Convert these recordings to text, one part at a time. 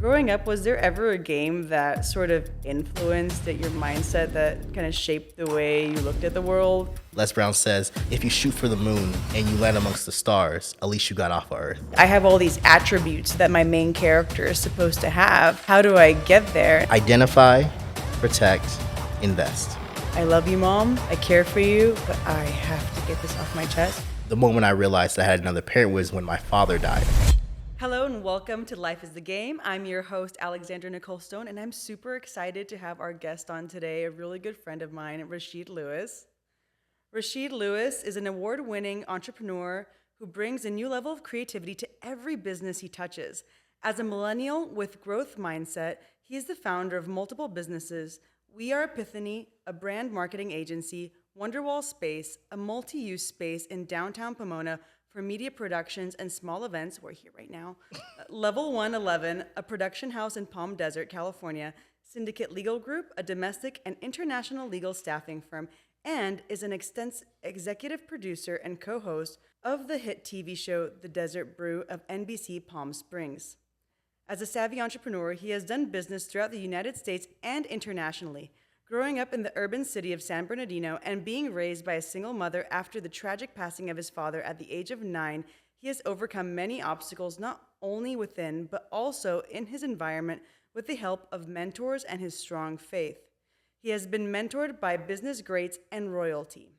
Growing up, was there ever a game that sort of influenced your mindset that kind of shaped the way you looked at the world? Les Brown says, if you shoot for the moon and you land amongst the stars, at least you got off of Earth. I have all these attributes that my main character is supposed to have. How do I get there? Identify, protect, invest. I love you, Mom. I care for you, but I have to get this off my chest. The moment I realized I had another parent was when my father died. Hello and welcome to Life is the Game. I'm your host, Alexandra Nicole Stone, and I'm super excited to have our guest on today, a really good friend of mine, Rasheed Lewis. Rasheed Lewis is an award-winning entrepreneur who brings a new level of creativity to every business he touches. As a millennial with growth mindset, he is the founder of multiple businesses: We Are Epiphany, a brand marketing agency; Wonderwall Space, a multi-use space in downtown Pomona for media productions and small events. We're here right now. Level 111, a production house in Palm Desert, California; Syndicate Legal Group, a domestic and international legal staffing firm; and is an executive producer and co-host of the hit TV show The Desert Brew of NBC Palm Springs. As a savvy entrepreneur, he has done business throughout the United States and internationally. Growing up in the urban city of San Bernardino and being raised by a single mother after the tragic passing of his father at the age of 9, he has overcome many obstacles not only within, but also in his environment with the help of mentors and his strong faith. He has been mentored by business greats and royalty.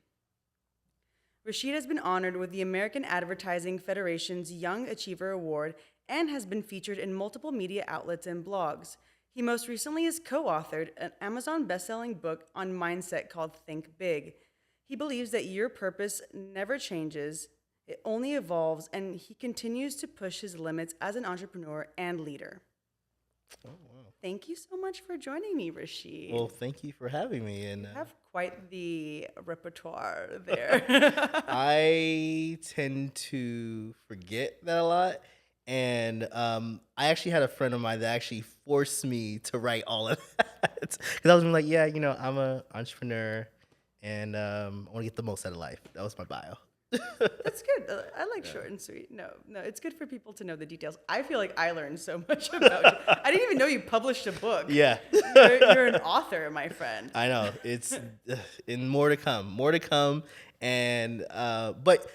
Rasheed has been honored with the American Advertising Federation's Young Achiever Award and has been featured in multiple media outlets and blogs. He most recently has co-authored an Amazon best-selling book on mindset called Think Big. He believes that your purpose never changes, it only evolves, and he continues to push his limits as an entrepreneur and leader. Oh, wow. Thank you so much for joining me, Rasheed. Well, thank you for having me. And You have quite the repertoire there. I tend to forget that a lot. And I actually had a friend of mine that actually forced me to write all of that. Because I was like, yeah, I'm an entrepreneur and I want to get the most out of life. That was my bio. That's good. I like short and sweet. No, it's good for people to know the details. I feel like I learned so much about you. I didn't even know you published a book. Yeah. You're an author, my friend. I know. It's in more to come. And but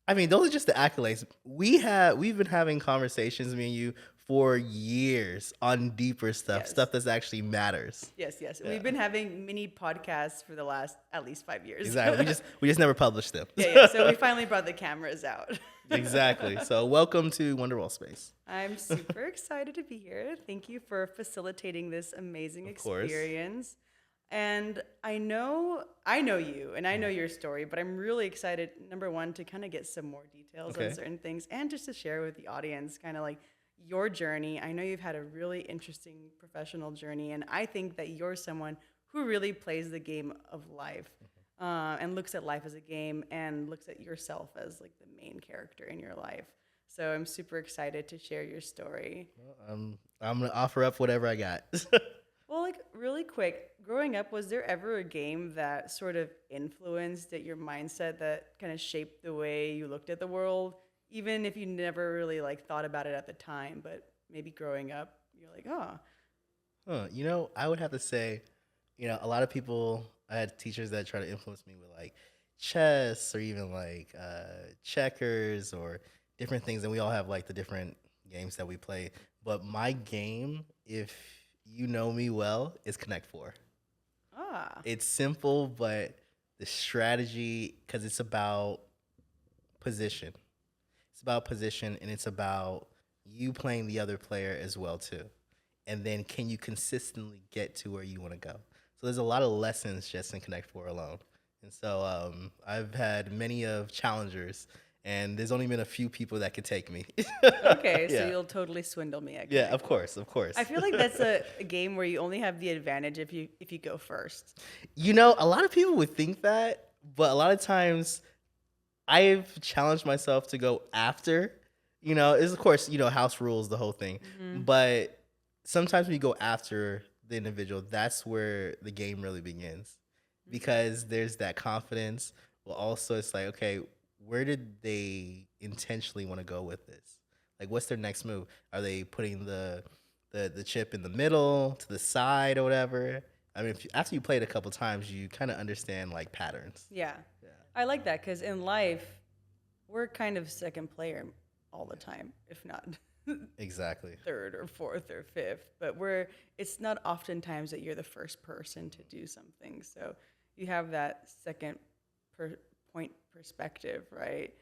I mean, those are just the accolades. We've been having conversations, me and you, for years on deeper stuff, stuff that actually matters. Yes. Yeah. We've been having mini podcasts for the last at least 5 years. Exactly. We just never published them. Yeah. So we finally brought the cameras out. Exactly. So welcome to Wonderwall Space. I'm super excited to be here. Thank you for facilitating this amazing experience. And I know you, and I know your story, but I'm really excited, number one, to kind of get some more details on certain things, and just to share with the audience kind of like your journey. I know you've had a really interesting professional journey, and I think that you're someone who really plays the game of life, and looks at life as a game, and looks at yourself as like the main character in your life. So I'm super excited to share your story. Well, I'm going to offer up whatever I got. Well, like really quick, growing up, was there ever a game that sort of influenced your mindset that kind of shaped the way you looked at the world, even if you never really like thought about it at the time, but maybe growing up, you're like, oh. I would have to say, a lot of people, I had teachers that try to influence me with like chess or even like checkers or different things. And we all have like the different games that we play. But my game, if you know me well, is Connect Four. It's simple, but the strategy, because it's about position. It's about position, and it's about you playing the other player as well too. And then can you consistently get to where you want to go? So there's a lot of lessons just in Connect Four alone. And so I've had many of challengers, and there's only been a few people that could take me. Okay, so you'll totally swindle me. Yeah, of course. I feel like that's a game where you only have the advantage if you go first. A lot of people would think that, but a lot of times I've challenged myself to go after. Is of course, house rules, the whole thing. Mm-hmm. But sometimes when you go after the individual, that's where the game really begins. Because there's that confidence, but also it's like, okay, where did they intentionally want to go with this? Like, what's their next move? Are they putting the the chip in the middle, to the side, or whatever. I mean, after you play it a couple times, you kind of understand like patterns. Yeah. Yeah. I like that because in life, we're kind of second player all the time, if not Exactly. third or fourth or fifth. But it's not oftentimes that you're the first person to do something. So you have that second point perspective, right,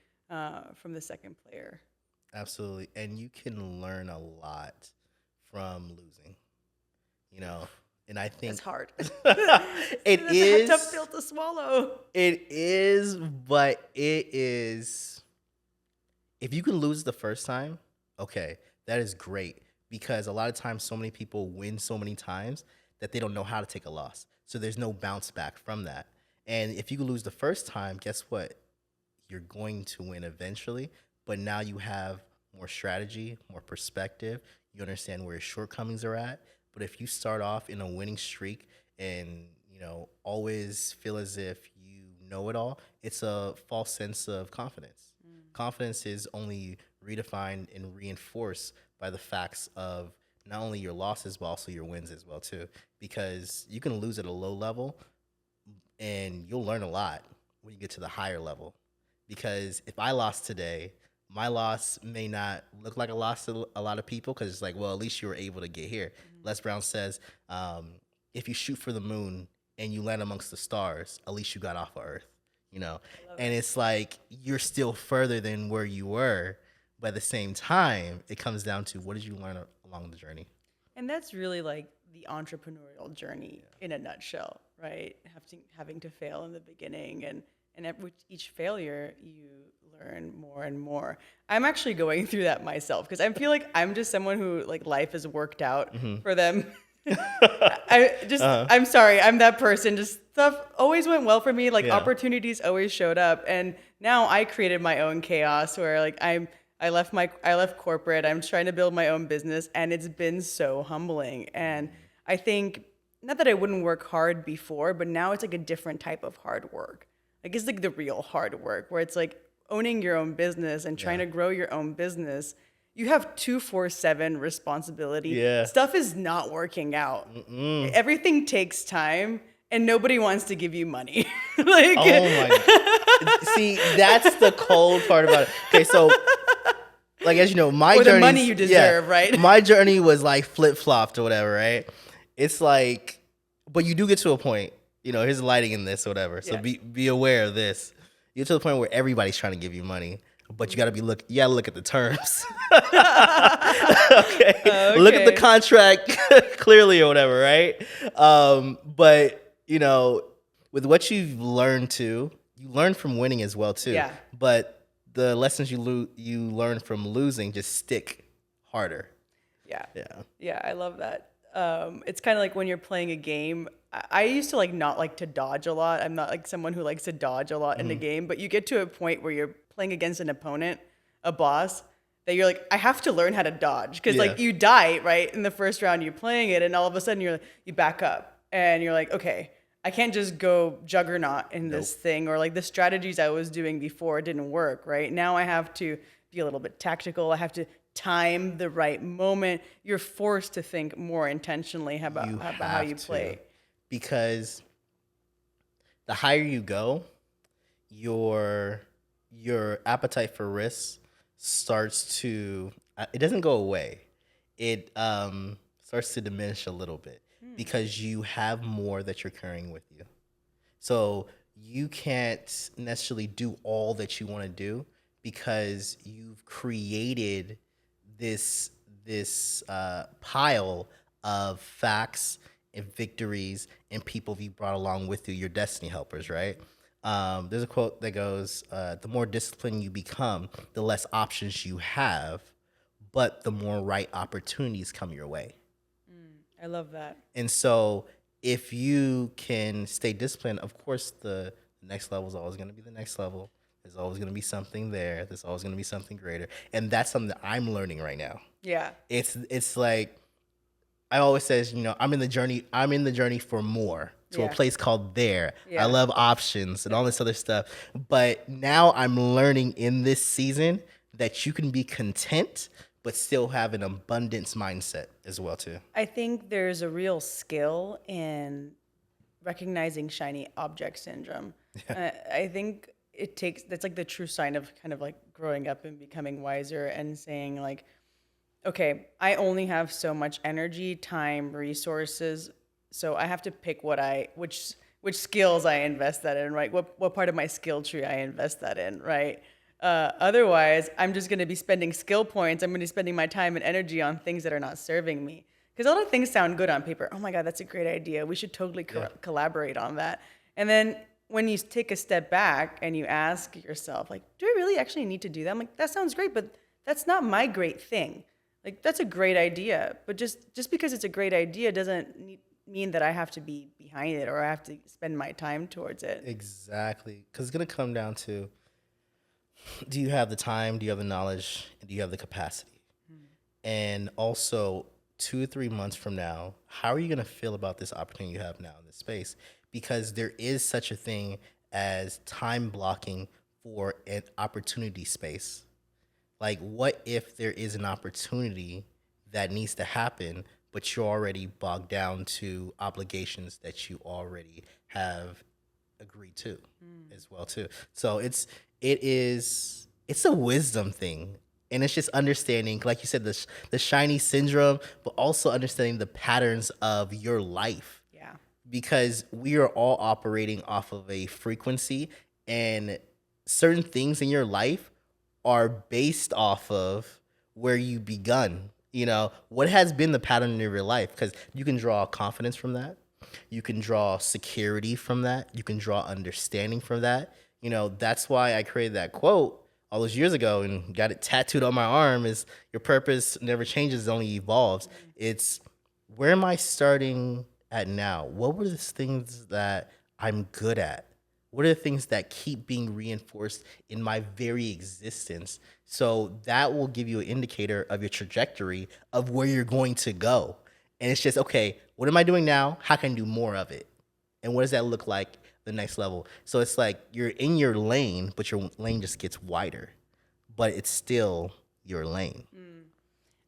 from the second player. Absolutely. And you can learn a lot from losing, you know. And I think It's hard. it That's is a tough pill to swallow. It is, but it is. If you can lose the first time, okay, that is great because a lot of times so many people win so many times that they don't know how to take a loss. So there's no bounce back from that. And if you lose the first time, guess what? You're going to win eventually, but now you have more strategy, more perspective. You understand where your shortcomings are at. But if you start off in a winning streak and, always feel as if you know it all, it's a false sense of confidence. Confidence is only redefined and reinforced by the facts of not only your losses, but also your wins as well, too. Because you can lose at a low level and you'll learn a lot when you get to the higher level. Because if I lost today, my loss may not look like a loss to a lot of people because it's like, well, at least you were able to get here. Les Brown says, if you shoot for the moon and you land amongst the stars, at least you got off of Earth, And it's like you're still further than where you were, but at the same time, it comes down to what did you learn along the journey? And that's really like the entrepreneurial journey in a nutshell, right? Having to fail in the beginning and with each failure, you learn more and more. I'm actually going through that myself because I feel like I'm just someone who like life has worked out for them. I'm sorry, I'm that person. Just stuff always went well for me. Like opportunities always showed up, and now I created my own chaos where like I left corporate. I'm trying to build my own business, and it's been so humbling. And I think not that I wouldn't work hard before, but now it's like a different type of hard work. Like it's like the real hard work where it's like owning your own business and trying to grow your own business. You have 24/7 responsibility. Yeah. Stuff is not working out. Everything takes time and nobody wants to give you money. Like, oh my. See, that's the cold part about it. Okay, so like as you know, my journey, the money you deserve, right? My journey was like flip-flopped or whatever, right? It's like, but you do get to a point, here's lighting in this or whatever. So be aware of this. You get to the point where everybody's trying to give you money, but you gotta look at the terms. Okay. Look at the contract clearly or whatever, right? But with what you've learned too, you learn from winning as well too. Yeah. But the lessons you learn from losing just stick harder. Yeah. Yeah. Yeah, I love that. It's kind of like when you're playing a game. I used to like not like to dodge a lot. I'm not like someone who likes to dodge a lot in the game, but you get to a point where you're playing against an opponent, a boss, that you're like, I have to learn how to dodge because like you die, right? In the first round you're playing it and all of a sudden you back up and you're like, okay, I can't just go juggernaut in this thing, or like the strategies I was doing before didn't work, right? Now I have to be a little bit tactical. I have to time the right moment. You're forced to think more intentionally about how you play. Because the higher you go, your appetite for risk starts to, it doesn't go away. It starts to diminish a little bit because you have more that you're carrying with you. So you can't necessarily do all that you want to do because you've created this pile of facts and victories and people you brought along with you, your destiny helpers, right? There's a quote that goes, the more disciplined you become, the less options you have, but the more right opportunities come your way. I love that. And so if you can stay disciplined, of course, the next level is always going to be the next level. There's always going to be something there. There's always going to be something greater. And that's something that I'm learning right now. Yeah. It's like, I always says, I'm in the journey for more, to a place called there. Yeah. I love options and all this other stuff. But now I'm learning in this season that you can be content, but still have an abundance mindset as well too. I think there's a real skill in recognizing shiny object syndrome. I think that's like the true sign of kind of like growing up and becoming wiser and saying like, okay, I only have so much energy, time, resources, so I have to pick which skills I invest that in, right? What part of my skill tree I invest that in, right? Otherwise, I'm just going to be spending skill points. I'm going to be spending my time and energy on things that are not serving me. Because a lot of things sound good on paper. Oh my God, that's a great idea. We should totally collaborate on that. And then when you take a step back and you ask yourself, like, do I really actually need to do that? I'm like, that sounds great, but that's not my great thing. Like, that's a great idea, but just because it's a great idea doesn't mean that I have to be behind it or I have to spend my time towards it. Exactly. Because it's going to come down to, do you have the time? Do you have the knowledge? And do you have the capacity? And also, 2 or 3 months from now, how are you going to feel about this opportunity you have now in this space? Because there is such a thing as time blocking for an opportunity space. Like, what if there is an opportunity that needs to happen, but you're already bogged down to obligations that you already have agreed to as well too. So it's a wisdom thing, and it's just understanding, like you said, the shiny syndrome, but also understanding the patterns of your life. Yeah. Because we are all operating off of a frequency, and certain things in your life are based off of where you begun. You know, what has been the pattern in your life? Because you can draw confidence from that. You can draw security from that. You can draw understanding from that. You know, that's why I created that quote all those years ago and got it tattooed on my arm, is your purpose never changes, it only evolves. It's, where am I starting at now? What were the things that I'm good at? What are the things that keep being reinforced in my very existence? So that will give you an indicator of your trajectory of where you're going to go. And it's just, okay, what am I doing now? How can I do more of it? And what does that look like the next level? So it's like you're in your lane, but your lane just gets wider, but it's still your lane.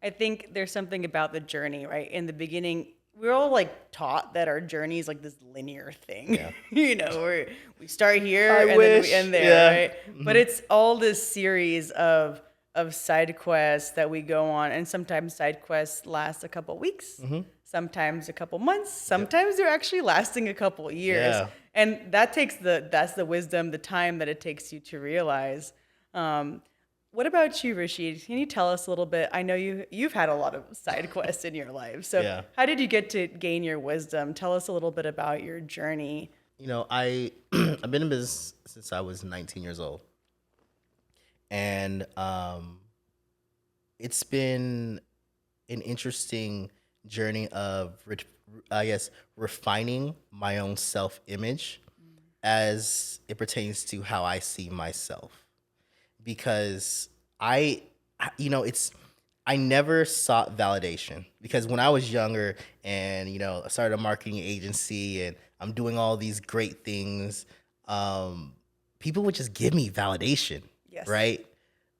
I think there's something about the journey, right? In the beginning, we're all like taught that our journey is like this linear thing. Yeah. You know, we start here I and then wish. we end there, Yeah. right? But it's all this series of side quests that we go on, and sometimes side quests last a couple weeks, sometimes a couple months, sometimes they're actually lasting a couple years. Yeah. And that's the wisdom, the time that it takes you to realize. What about you, Rasheed? Can you tell us a little bit? I know you've had a lot of side quests in your life. So Yeah. how did you get to gain your wisdom? Tell us a little bit about your journey. You know, I've been in business since I was 19 years old. And it's been an interesting journey of, I guess, refining my own self-image as it pertains to how I see myself. Because I never sought validation, because when I was younger and, I started a marketing agency and I'm doing all these great things, people would just give me validation. Yes. Right?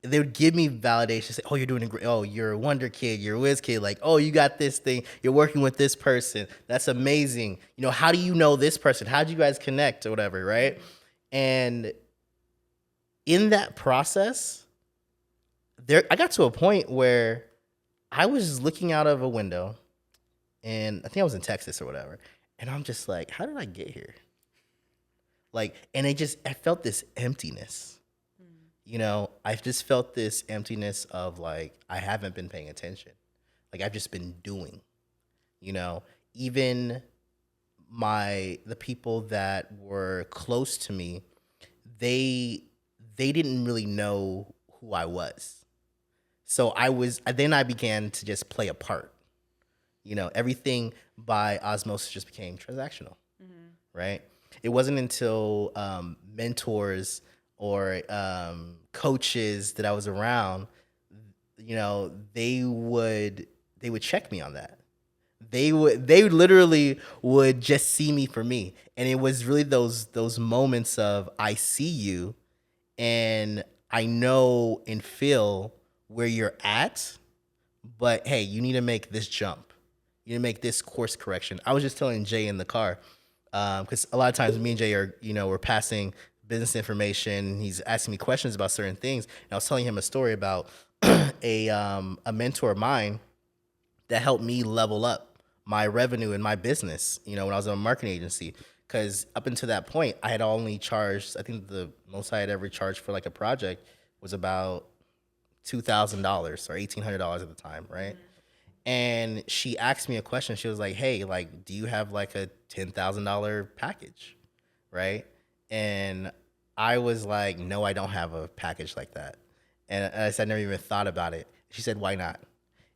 They would give me validation, say, oh, you're doing great. Oh, you're a wonder kid. You're a whiz kid. Like, oh, you got this thing. You're working with this person. That's amazing. How do you know this person? How did you guys connect or whatever, right? And in that process, I got to a point where I was just looking out of a window, and I think I was in Texas or whatever, and I'm just like, how did I get here? Like, and I felt this emptiness. I've just felt this emptiness of like, I haven't been paying attention. Like, I've just been doing, even the people that were close to me, they didn't really know who I was. So then I began to just play a part. Everything by osmosis just became transactional, right? It wasn't until mentors or coaches that I was around, they would check me on that. They literally would just see me for me. And it was really those moments of, I see you and I know and feel where you're at, but hey, you need to make this jump. You need to make this course correction. I was just telling Jay in the car, because a lot of times me and Jay are, we're passing business information. He's asking me questions about certain things. And I was telling him a story about a mentor of mine that helped me level up my revenue in my business, when I was in a marketing agency. Because up until that point, I had only charged, I think the most I had ever charged for like a project was about $2,000 or $1,800 at the time, right? And she asked me a question. She was like, "Hey, like, do you have like a $10,000 package?" Right? And I was like, "No, I don't have a package like that." And I said, "I never even thought about it." She said, "Why not?"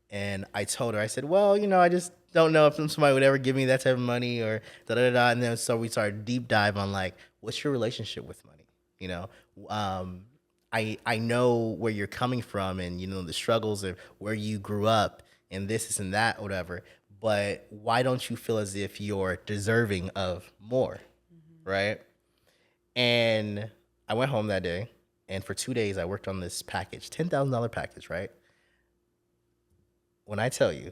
And I told her, I said, "Well, I just don't know if somebody would ever give me that type of money or da da da." And then so we started deep dive on like, what's your relationship with money? You know, um, I know where you're coming from and the struggles of where you grew up and this and that, whatever. But why don't you feel as if you're deserving of more, right? And I went home that day, and for 2 days I worked on this package, $10,000 package, right? When I tell you,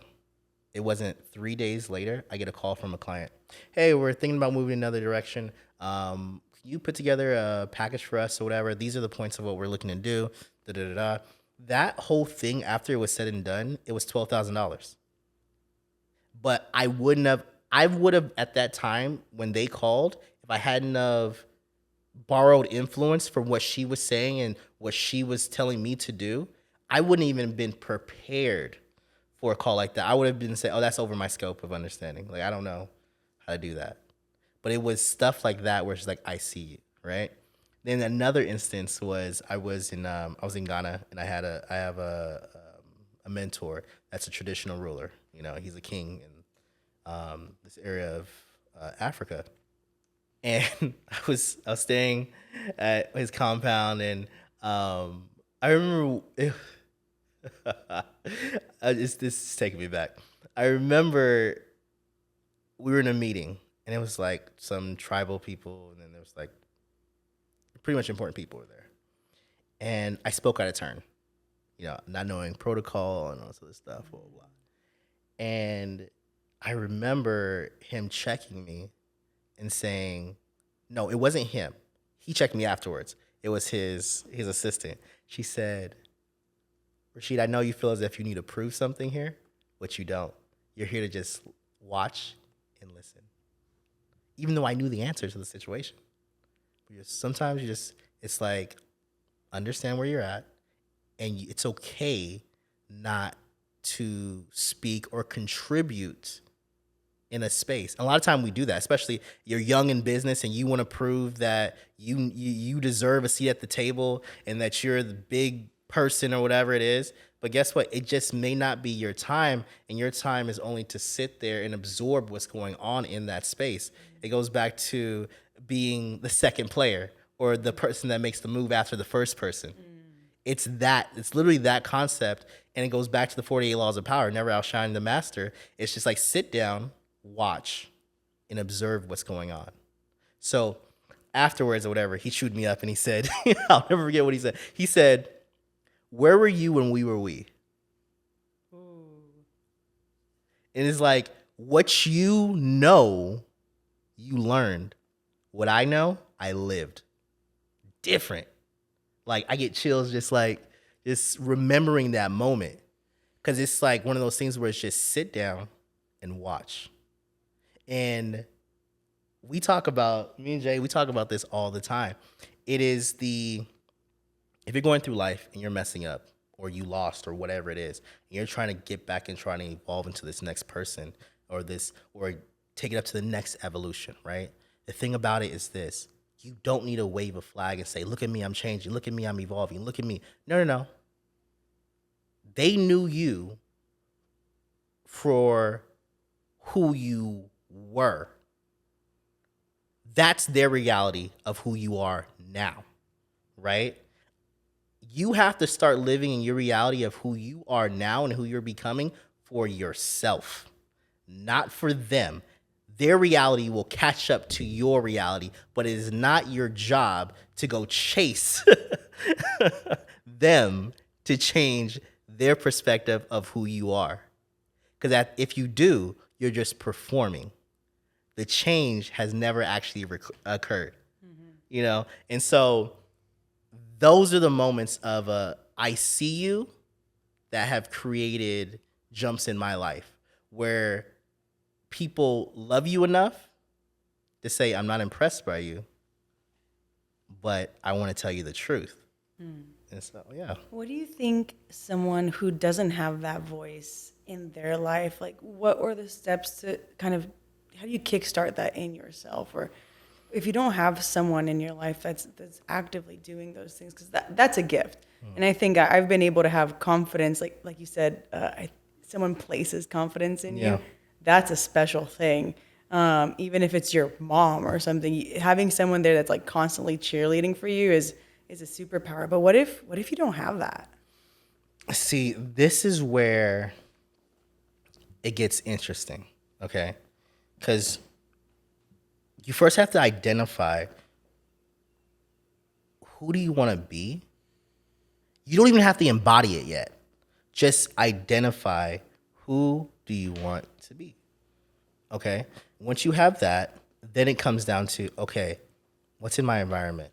it wasn't 3 days later, I get a call from a client. "Hey, we're thinking about moving another direction. Can you put together a package for us or whatever? These are the points of what we're looking to do." Da da da da. That whole thing, after it was said and done, it was $12,000. But I would have at that time when they called, if I hadn't of borrowed influence from what she was saying and what she was telling me to do, I wouldn't even been prepared for a call like that. I would have been saying, "Oh, that's over my scope of understanding. Like, I don't know how to do that." But it was stuff like that where it's like, I see you, right? Then another instance was I was in Ghana, and I have a mentor that's a traditional ruler. He's a king in this area of Africa, and I was staying at his compound, and I remember this is taking me back. I remember we were in a meeting, and it was like some tribal people, and then there was like pretty much important people were there, and I spoke out of turn, not knowing protocol and all this other stuff, blah blah blah. And I remember him checking me and saying, no, it wasn't him. He checked me afterwards. It was his assistant. She said, "Rasheed, I know you feel as if you need to prove something here, but you don't. You're here to just watch and listen." Even though I knew the answer to the situation. Sometimes it's like, understand where you're at, and it's okay not to speak or contribute in a space. And a lot of time we do that, especially you're young in business and you want to prove that you deserve a seat at the table and that you're the big person or whatever it is. But guess what? It just may not be your time, and your time is only to sit there and absorb what's going on in that space. It goes back to being the second player or the person that makes the move after the first person. It's literally that concept. And it goes back to the 48 laws of power, never outshine the master. It's just like, sit down, watch, and observe what's going on. So afterwards or whatever, he chewed me up and he said, I'll never forget what he said. He said, "Where were you when we were we?" Ooh. And it's like, what you know, you learned. What I know, I lived. Different. Like, I get chills just remembering that moment. Because it's like one of those things where it's just sit down and watch. And me and Jay, we talk about this all the time. It is if you're going through life and you're messing up or you lost or whatever it is, and you're trying to get back and trying to evolve into this next person or take it up to the next evolution, right? The thing about it is this. You don't need to wave a flag and say, "Look at me, I'm changing. Look at me, I'm evolving. Look at me." No, no, no. They knew you for who you were. That's their reality of who you are now, right? You have to start living in your reality of who you are now and who you're becoming for yourself, not for them. Their reality will catch up to your reality, but it is not your job to go chase them to change their perspective of who you are. Because if you do, you're just performing. The change has never actually occurred, And so those are the moments of I see you that have created jumps in my life where people love you enough to say, I'm not impressed by you, but I want to tell you the truth. And so, yeah. What do you think someone who doesn't have that voice in their life, like what were the steps to kind of, how do you kickstart that in yourself? Or if you don't have someone in your life that's actively doing those things, because that's a gift. And I think I've been able to have confidence, like you said, someone places confidence in Yeah. you. That's a special thing. Even if it's your mom or something, having someone there that's like constantly cheerleading for you is a superpower. But what if you don't have that? See, this is where it gets interesting, okay? Because you first have to identify who do you want to be. You don't even have to embody it yet. Just identify who do you want to be, okay? Once you have that, then it comes down to, okay, what's in my environment?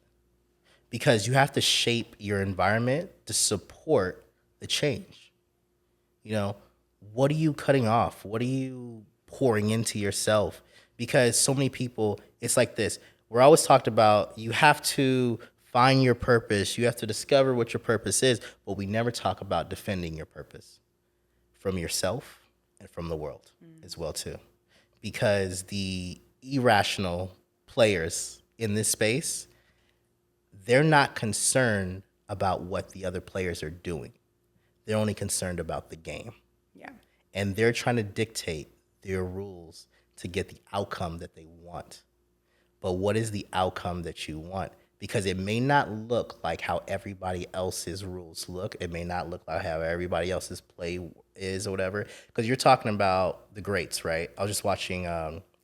Because you have to shape your environment to support the change. What are you cutting off? What are you pouring into yourself? Because so many people, it's like this. We're always talked about you have to find your purpose. You have to discover what your purpose is, but we never talk about defending your purpose from yourself and from the world as well too. Because the irrational players in this space, they're not concerned about what the other players are doing. They're only concerned about the game. Yeah. And they're trying to dictate their rules to get the outcome that they want. But what is the outcome that you want? Because it may not look like how everybody else's rules look. It may not look like how everybody else's play is or whatever. Because you're talking about the greats, right? I was just watching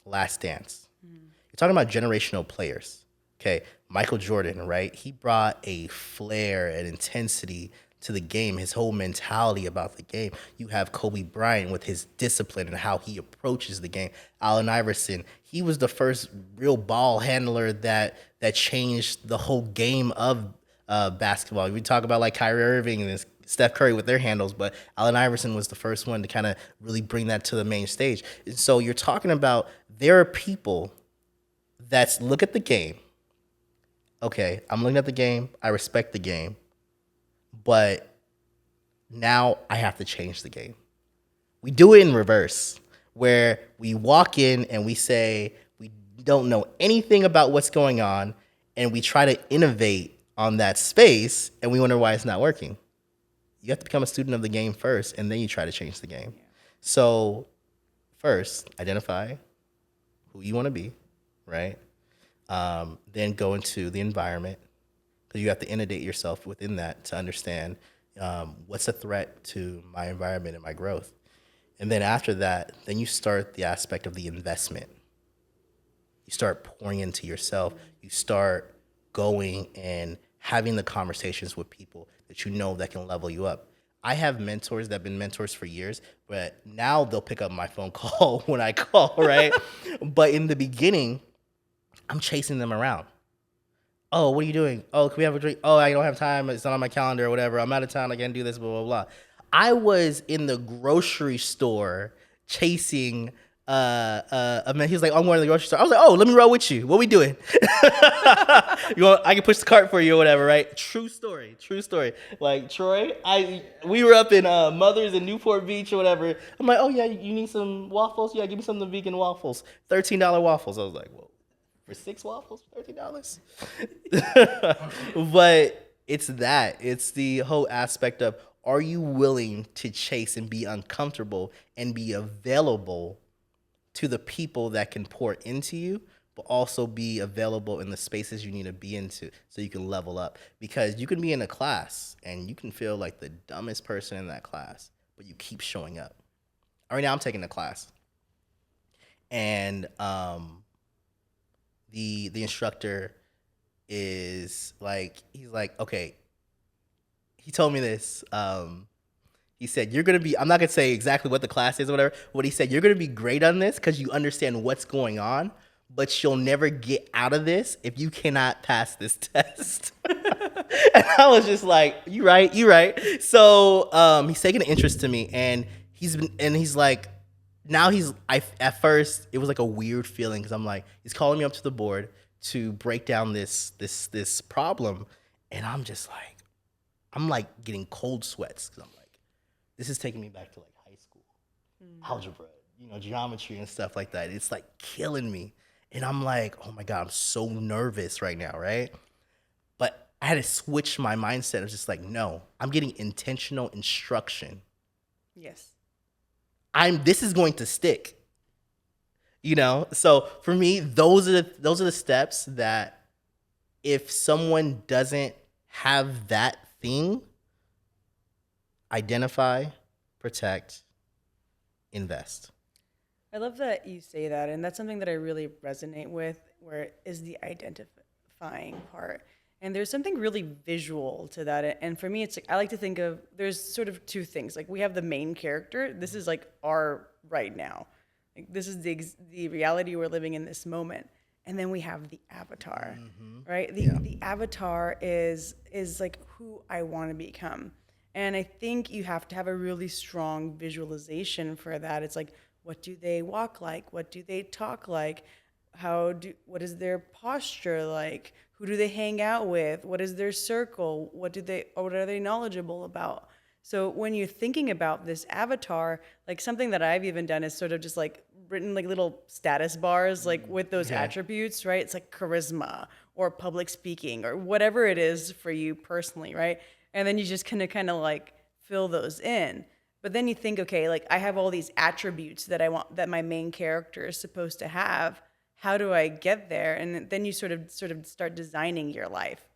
Last Dance. You're talking about generational players. Okay, Michael Jordan, right? He brought a flair and intensity to the game, his whole mentality about the game. You have Kobe Bryant with his discipline and how he approaches the game. Allen Iverson, he was the first real ball handler that changed the whole game of basketball. We talk about like Kyrie Irving and Steph Curry with their handles, but Allen Iverson was the first one to kind of really bring that to the main stage. And so you're talking about there are people that look at the game. Okay, I'm looking at the game. I respect the game. But now I have to change the game. We do it in reverse, where we walk in and we say we don't know anything about what's going on, and we try to innovate on that space, and we wonder why it's not working. You have to become a student of the game first, and then you try to change the game. So first, identify who you want to be, right? Then go into the environment, because you have to inundate yourself within that to understand what's a threat to my environment and my growth. And then after that, then you start the aspect of the investment. You start pouring into yourself. You start going and having the conversations with people that you know that can level you up. I have mentors that have been mentors for years, but now they'll pick up my phone call when I call, right? But in the beginning, I'm chasing them around. Oh, what are you doing? Oh, can we have a drink? Oh, I don't have time. It's not on my calendar or whatever. I'm out of town. I can't do this, blah, blah, blah. I was in the grocery store chasing a man. He was like, I'm going to the grocery store. I was like, oh, let me roll with you. What we doing? I can push the cart for you or whatever, right? True story. Like, Troy, we were up in Mother's in Newport Beach or whatever. I'm like, oh, yeah, you need some waffles? Yeah, give me some of the vegan waffles. $13 waffles. I was like, whoa. For 6 waffles, $13. But it's that. It's the whole aspect of, are you willing to chase and be uncomfortable and be available to the people that can pour into you, but also be available in the spaces you need to be into so you can level up? Because you can be in a class and you can feel like the dumbest person in that class, but you keep showing up. Right now I'm taking a class. And the instructor is like, he's like, okay, he told me this. He said, you're going to be, I'm not going to say exactly what the class is or whatever. What he said, you're going to be great on this because you understand what's going on, but you'll never get out of this if you cannot pass this test. And I was just like, you right, you right. So he's taking an interest to me, and he's like, now at first it was like a weird feeling because I'm like, he's calling me up to the board to break down this problem, and I'm just like, I'm like getting cold sweats because I'm like, this is taking me back to like high school, algebra, geometry and stuff like that. It's like killing me, and I'm like, oh my God, I'm so nervous right now, right? But I had to switch my mindset. I was just like, no, I'm getting intentional instruction. Yes. This is going to stick. So for me, those are the steps that if someone doesn't have that thing, identify, protect, invest. I love that you say that, and that's something that I really resonate with, where is the identifying part. And there's something really visual to that. And for me, it's like, I like to think of, there's sort of two things. Like, we have the main character. This is like our right now. Like, this is the reality we're living in this moment. And then we have the avatar, right? The avatar is like who I want to become. And I think you have to have a really strong visualization for that. It's like, what do they walk like? What do they talk like? What is their posture like? Who do they hang out with? What is their circle? What are they knowledgeable about? So when you're thinking about this avatar, like something that I've even done is sort of just like written like little status bars, like with those attributes, right? It's like charisma or public speaking or whatever it is for you personally, right? And then you just kind of like fill those in. But then you think, okay, like I have all these attributes that I want, that my main character is supposed to have. How do I get there? And then you sort of start designing your life.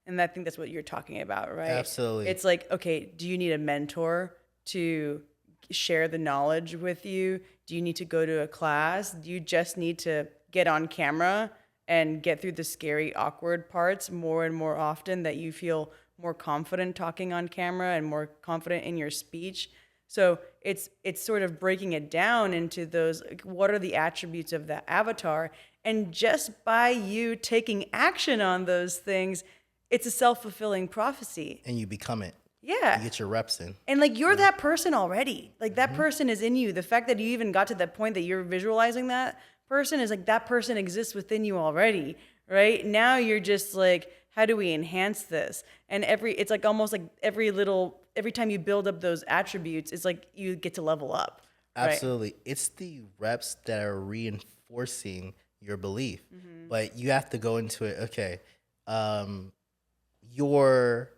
And I think that's what you're talking about, right? Absolutely. It's like, okay, do you need a mentor to share the knowledge with you? Do you need to go to a class? Do you just need to get on camera and get through the scary, awkward parts more and more often, that you feel more confident talking on camera and more confident in your speech? So it's sort of breaking it down into those, like, what are the attributes of the avatar? And just by you taking action on those things, it's a self-fulfilling prophecy. And you become it. Yeah. You get your reps in. And like, you're that person already. Like, that person is in you. The fact that you even got to that point that you're visualizing that person is like, that person exists within you already, right? Now you're just like, how do we enhance this? And it's like almost like every time you build up those attributes, it's like you get to level up. Right? Absolutely. It's the reps that are reinforcing your belief. But you have to go into it, okay, your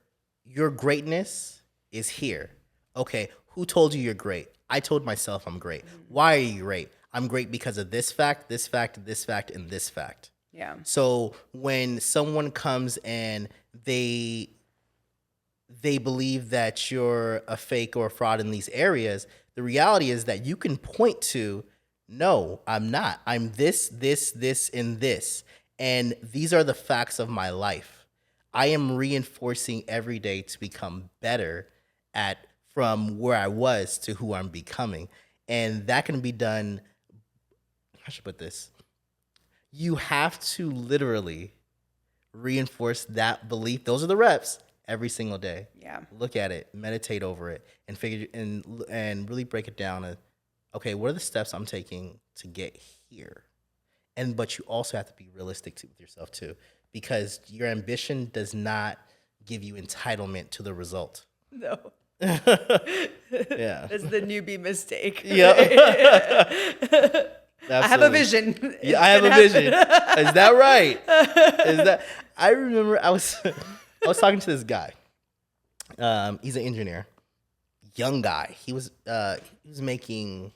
greatness is here. Okay, who told you you're great? I told myself I'm great. Why are you great? I'm great because of this fact, this fact, this fact, and this fact. Yeah. So when someone comes and they believe that you're a fake or a fraud in these areas, the reality is that you can point to, no, I'm not. I'm this, and this. And these are the facts of my life. I am reinforcing every day to become better from where I was to who I'm becoming. And that can be done, how should I put this? You have to literally reinforce that belief. Those are the reps every single day. Yeah. Look at it, meditate over it, and figure and really break it down. Okay, what are the steps I'm taking to get here? But you also have to be realistic with yourself too, because your ambition does not give you entitlement to the result. No. Yeah. That's the newbie mistake. Yeah. I have a vision. Yeah, I have a vision. Is that right? I remember I was talking to this guy. He's an engineer, young guy. He was making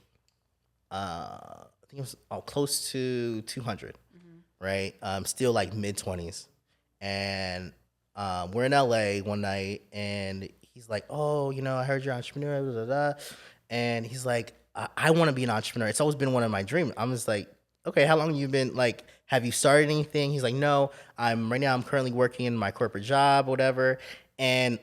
I think it was close to 200, right? Still like mid-20s, and we're in LA one night, and he's like, "Oh, I heard you're an entrepreneur," blah, blah, blah. And he's like, I want to be an entrepreneur. It's always been one of my dreams. I'm just like, okay, how long have you been, like, have you started anything? He's like, no, I'm currently working in my corporate job, whatever. And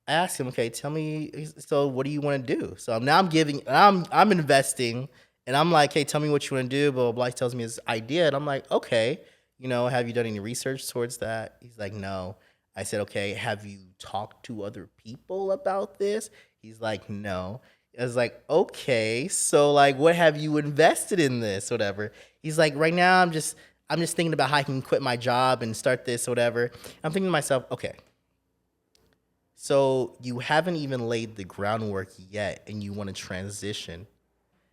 I asked him, okay, tell me, so what do you want to do? So now I'm investing, and I'm like, hey, tell me what you want to do. Blah, blah, blah. He tells me his idea, and I'm like, okay, have you done any research towards that? He's like, no. I said, okay, have you talked to other people about this? He's like, no. I was like, okay, so like, what have you invested in this, whatever? He's like, right now, I'm just thinking about how I can quit my job and start this, whatever. I'm thinking to myself, okay, so you haven't even laid the groundwork yet, and you want to transition.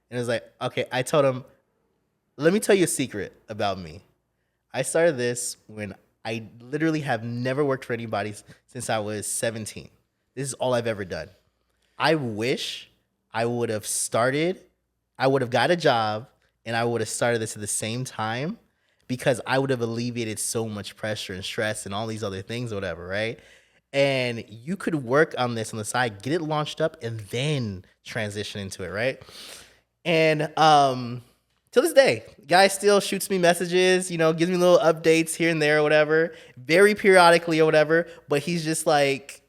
And it's like, okay, I told him, let me tell you a secret about me. I started this when I literally have never worked for anybody since I was 17. This is all I've ever done. I wish I would have started, I would have got a job, and I would have started this at the same time, because I would have alleviated so much pressure and stress and all these other things, or whatever, right? And you could work on this on the side, get it launched up, and then transition into it, right? And till this day, guy still shoots me messages, gives me little updates here and there or whatever, very periodically or whatever. But he's just like,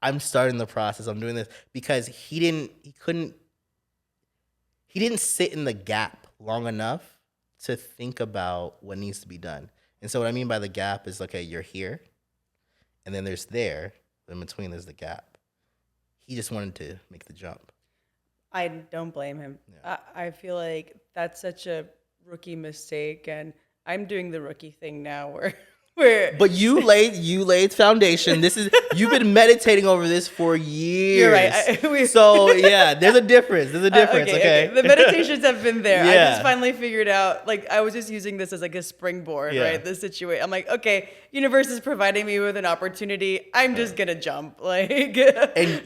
I'm starting the process. I'm doing this because he didn't sit in the gap long enough to think about what needs to be done. And so what I mean by the gap is, okay, you're here, and then there's there. In between, there's the gap. He just wanted to make the jump. I don't blame him. Yeah. I feel like that's such a rookie mistake, and I'm doing the rookie thing now where But you laid foundation. You've been meditating over this for years. you're right. So yeah, there's a difference. Okay. The meditations have been there. I Yeah. just finally figured out, like, I was just using this as like a springboard, Yeah. right? This situation. I'm like, okay, universe is providing me with an opportunity. I'm just gonna jump. Like, And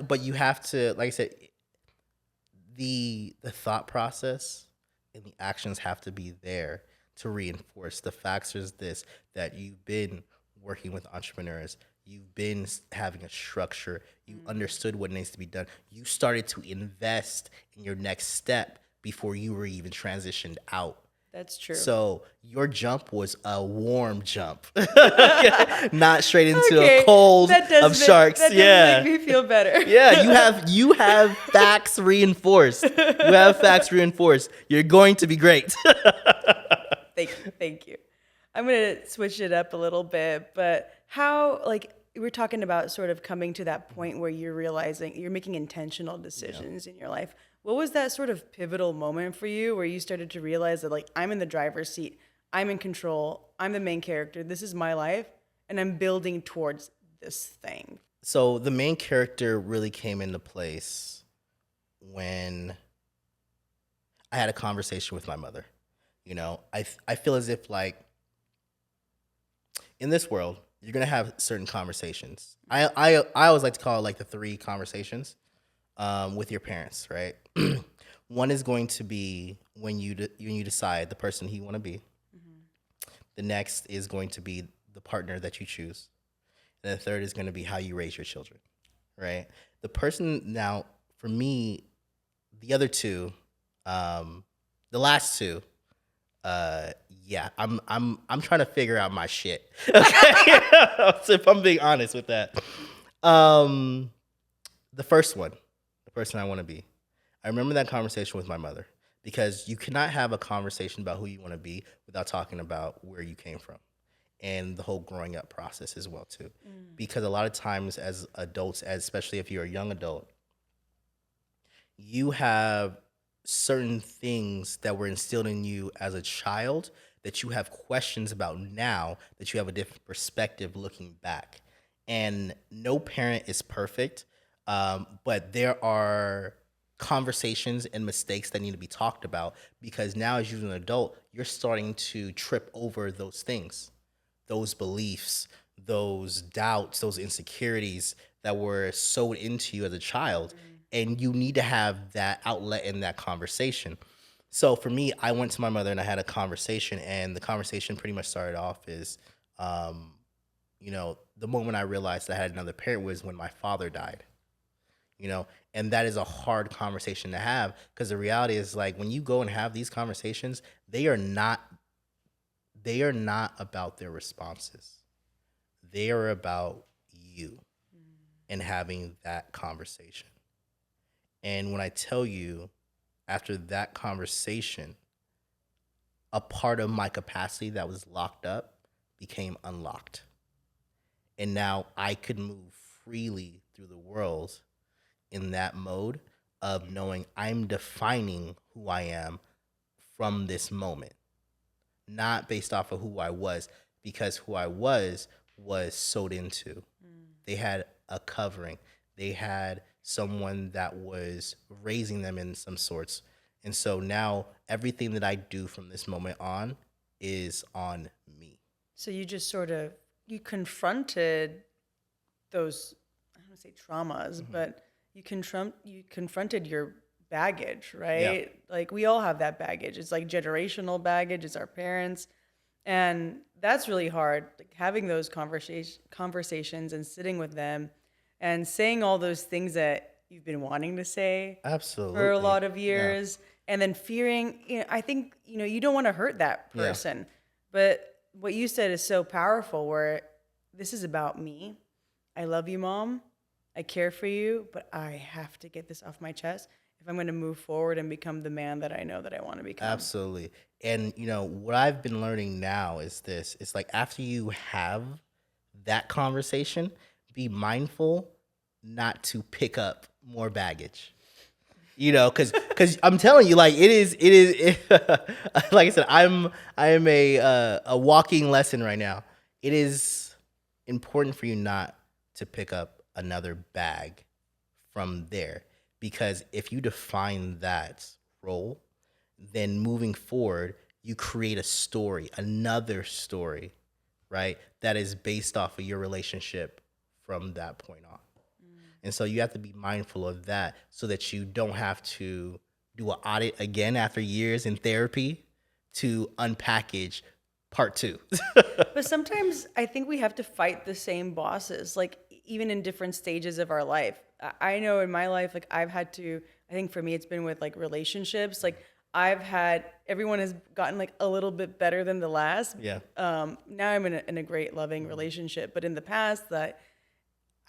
but you have to, like I said, the thought process and the actions have to be there to reinforce. The facts is this, that you've been working with entrepreneurs, you've been having a structure, you understood what needs to be done, you started to invest in your next step before you were even transitioned out. That's true. So your jump was a warm jump, not straight into a cold of sharks. That does make me feel better. Yeah, you have facts reinforced. You're going to be great. Thank you. I'm gonna switch it up a little bit, but how, like, we're talking about sort of coming to that point where you're realizing you're making intentional decisions in your life. What was that sort of pivotal moment for you where you started to realize that, like, I'm in the driver's seat, I'm in control, I'm the main character, this is my life, and I'm building towards this thing? So the main character really came into place when I had a conversation with my mother. I feel as if, like, in this world, you're gonna have certain conversations. I always like to call it like the 3 conversations with your parents, right? One is going to be when you decide the person who you want to be. The next is going to be the partner that you choose. And the third is going to be how you raise your children, right? The person now, for me, the other 2, the last 2, I'm trying to figure out my shit. Okay, so if I'm being honest with that, the first one, the person I want to be. I remember that conversation with my mother, because you cannot have a conversation about who you want to be without talking about where you came from and the whole growing up process as well too. Because a lot of times as adults, especially if you're a young adult, you have certain things that were instilled in you as a child that you have questions about now, that you have a different perspective looking back. And no parent is perfect, but there are conversations and mistakes that need to be talked about, because now as you're an adult, you're starting to trip over those things, those beliefs, those doubts, those insecurities that were sewed into you as a child. And you need to have that outlet in that conversation. So for me, I went to my mother and I had a conversation, and the conversation pretty much started off as, the moment I realized that I had another parent was when my father died. And that is a hard conversation to have, because the reality is, like, when you go and have these conversations, they are not about their responses. They are about you. and having that conversation. And when I tell you, after that conversation, a part of my capacity that was locked up became unlocked. And now I could move freely through the world in that mode of knowing I'm defining who I am from this moment, not based off of who I was, because who I was sewed into. They had a covering. They had someone that was raising them in some sorts. And so now everything that I do from this moment on is on me. So you just sort of you confronted those, I don't want to say traumas, but you confronted your baggage, right? Like we all have that baggage. It's like generational baggage. It's our parents, and that's really hard. Like having those conversations and sitting with them, and saying all those things that you've been wanting to say Absolutely. for a lot of years, and then fearing. I think you don't want to hurt that person, but what you said is so powerful. Where this is about me. I love you, Mom. I care for you, but I have to get this off my chest if I'm going to move forward and become the man that I know that I want to become. Absolutely. And what I've been learning now is this. It's like after you have that conversation, be mindful not to pick up more baggage. Because I'm telling you, like it is like I said, I am a walking lesson right now. It is important for you not to pick up another bag from there, because if you define that role, then moving forward, you create a story, another story, right? That is based off of your relationship from that point on. And so you have to be mindful of that so that you don't have to do an audit again after years in therapy to unpackage part 2. But sometimes I think we have to fight the same bosses, like even in different stages of our life. I know in my life, like I've had to, I think for me, it's been with like relationships. Like everyone has gotten like a little bit better than the last. Yeah. Now I'm in a great loving relationship, but in the past that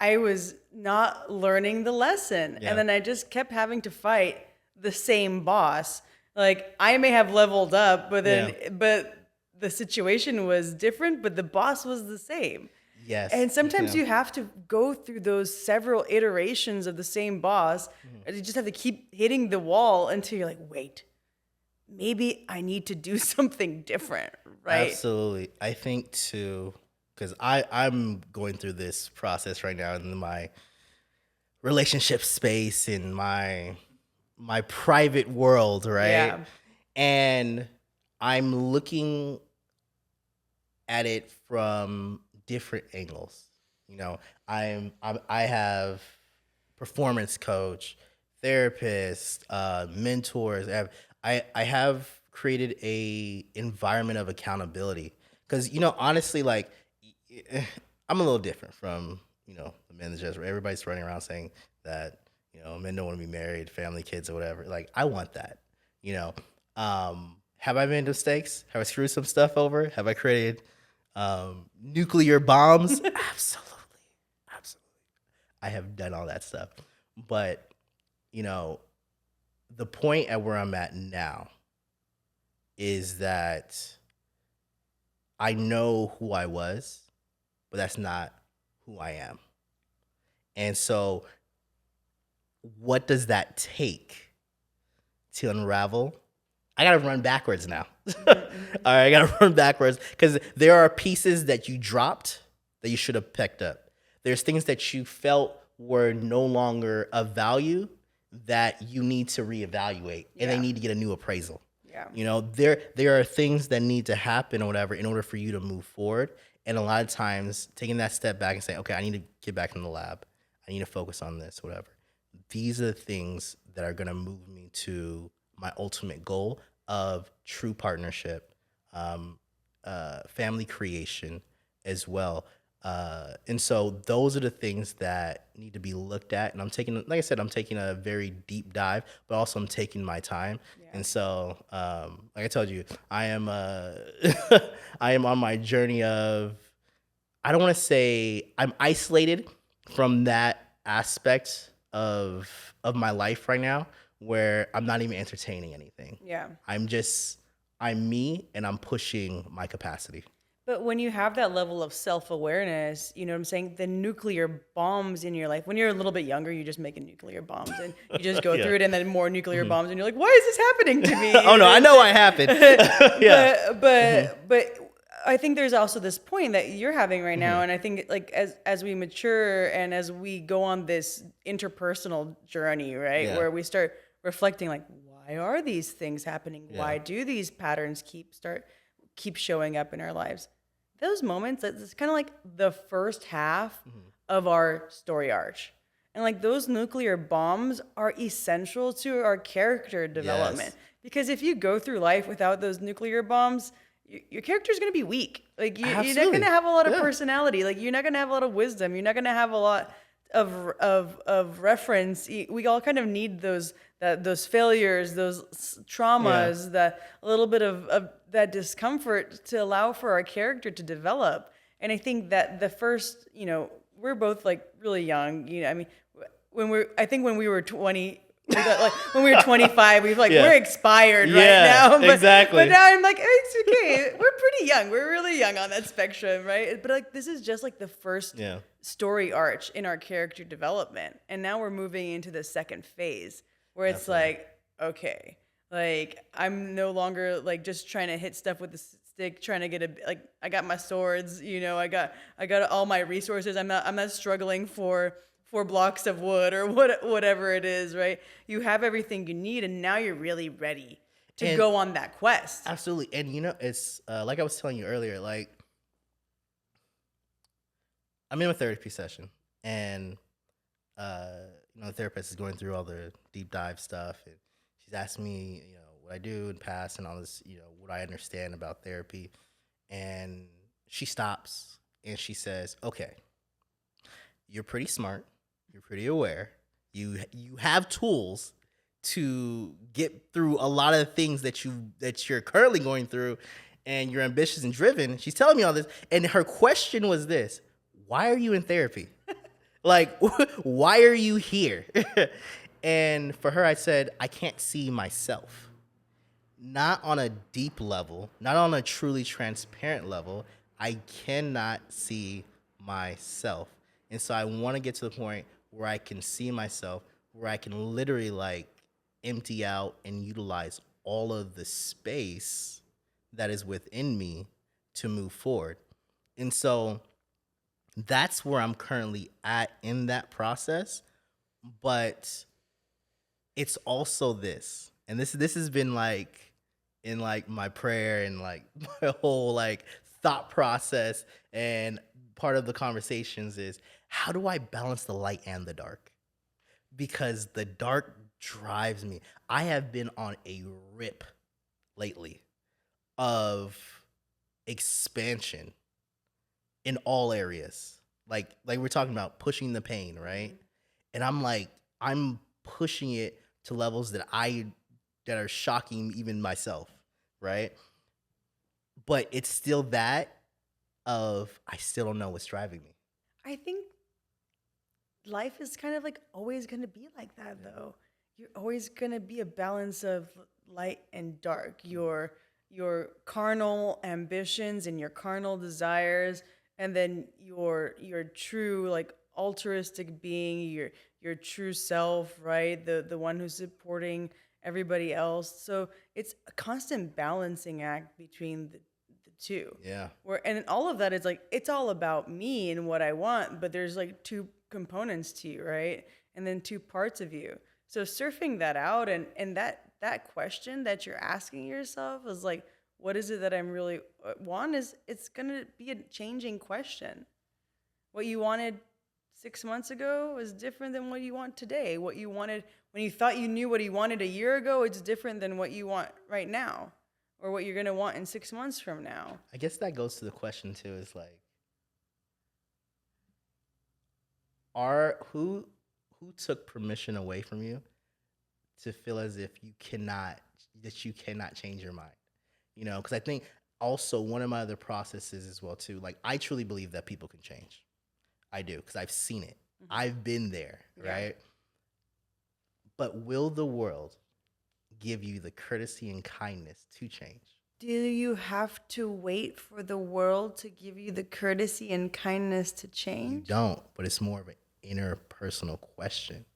I was not learning the lesson. Yeah. And then I just kept having to fight the same boss. Like I may have leveled up, but the situation was different, but the boss was the same. Yes. And sometimes you have to go through those several iterations of the same boss. And you just have to keep hitting the wall until you're like, wait, maybe I need to do something different, right? Absolutely. I think too, because I'm going through this process right now in my relationship space, in my private world, right? Yeah. And I'm looking at it from different angles. I have performance coach, therapist, mentors. I have created a environment of accountability because honestly, like I'm a little different from the men that just everybody's running around saying that men don't want to be married, family, kids, or whatever. Like I want that. Have I made mistakes? Have I screwed some stuff over? Have I created nuclear bombs? Absolutely. I have done all that stuff. But, the point at where I'm at now is that I know who I was, but that's not who I am. And so what does that take to unravel? I got to run backwards now. All right, I got to run backwards because there are pieces that you dropped that you should have picked up. There's things that you felt were no longer of value that you need to reevaluate, and they need to get a new appraisal. Yeah. There are things that need to happen or whatever in order for you to move forward. And a lot of times taking that step back and saying, okay, I need to get back in the lab. I need to focus on this, whatever. These are the things that are going to move me to my ultimate goal of true partnership, family creation as well. And so those are the things that need to be looked at. And I'm taking a very deep dive, but also I'm taking my time. Yeah. And so, like I told you, I am on my journey of, I don't want to say I'm isolated from that aspect of my life right now where I'm not even entertaining anything. Yeah. I'm me and I'm pushing my capacity. But when you have that level of self-awareness, you know what I'm saying? The nuclear bombs in your life, when you're a little bit younger, you just making nuclear bombs and you just go Yeah. through it and then more nuclear bombs and you're like, why is this happening to me? Oh no, I know what happened. Yeah. But I think there's also this point that you're having right now, and I think like as we mature and as we go on this interpersonal journey, right, Yeah. where we start reflecting, like, why are these things happening? Yeah. Why do these patterns keep showing up in our lives? Those moments, it's kind of like the first half of our story arch. And like those nuclear bombs are essential to our character development. Yes. Because if you go through life without those nuclear bombs, your character is going to be weak. Like you're not Absolutely. going to have a lot of Yeah. personality. Like you're not going to have a lot of wisdom. You're not going to have a lot of reference. We all kind of need those failures, those traumas, that a little bit of that discomfort to allow for our character to develop. And I think that the first, we're both like really young. I mean, when we were 20. Like when we were 25, we're expired right now. Exactly. But now I'm like, it's okay. We're pretty young. We're really young on that spectrum, right? But like this is just like the first story arch in our character development, and now we're moving into the second phase where it's like, okay, like I'm no longer like just trying to hit stuff with the stick, trying to get I got my swords, I got all my resources. I'm not struggling for 4 blocks of wood or whatever it is, right? You have everything you need, and now you're really ready to go on that quest. Absolutely. And it's like I was telling you earlier, like I'm in a therapy session, and the therapist is going through all the deep dive stuff, and she's asking me, what I do in past and all this, what I understand about therapy. And she stops and she says, okay, you're pretty smart. You're pretty aware. You have tools to get through a lot of the things that you're currently going through, and you're ambitious and driven. She's telling me all this, and her question was this: why are you in therapy? Like, why are you here? And for her, I said, I can't see myself. Not on a deep level, not on a truly transparent level. I cannot see myself. And so I want to get to the point where I can see myself, where I can literally like empty out and utilize all of the space that is within me to move forward. And so that's where I'm currently at in that process. But it's also this, and this has been like in like my prayer and like my whole like thought process, and part of the conversations is, how do I balance the light and the dark? Because the dark drives me. I have been on a rip lately of expansion in all areas. Like we're talking about pushing the pain, right? And I'm pushing it to levels that are shocking even myself, right? But it's still that of I still don't know what's driving me. I think life is kind of like always going to be like that, though. You're always going to be a balance of light and dark. Your carnal ambitions and your carnal desires, and then your true like altruistic being, your true self, right? The one who's supporting everybody else. So it's a constant balancing act between the two. Yeah. And all of that is like, it's all about me and what I want, but there's like 2 components to you, right? And then 2 parts of you. So surfing that out, and that question that you're asking yourself is like, what is it that I'm really want? It's gonna be a changing question. What you wanted 6 months ago is different than what you want today. What you wanted when you thought you knew what you wanted a year ago, it's different than what you want right now, or what you're gonna want in 6 months from now. I guess that goes to the question too, is like, who took permission away from you to feel as if you cannot change your mind? Because I think also one of my other processes as well too, like I truly believe that people can change. I do, because I've seen it. I've been there, Yeah. right? But will the world give you the courtesy and kindness to change? Do you have to wait for the world to give you the courtesy and kindness to You change? don't, but it's more of an interpersonal question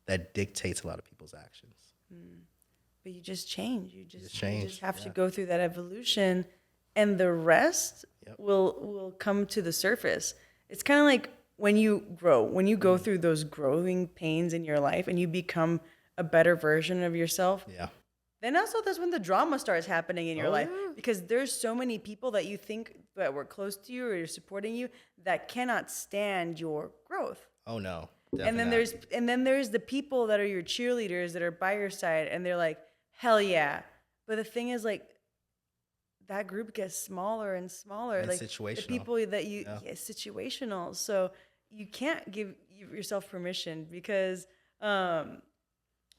that dictates a lot of people's actions. But you just change. You You just just change. have to Yeah. go through that evolution, and the rest Yep. will come to the surface. It's kind of like when you grow, when you go through those growing pains in your life and you become a better version of yourself. Yeah. Then also that's when the drama starts happening in your Oh, life, yeah. because there's so many people that you think that were close to you or supporting you that cannot stand your growth. Oh, no. And Definitely then not. there's the people that are your cheerleaders that are by your side and they're like, "Hell yeah." But the thing is, like, that group gets smaller and smaller. And Like the situational. people that you, Yeah. yeah, situational. So you can't give yourself permission because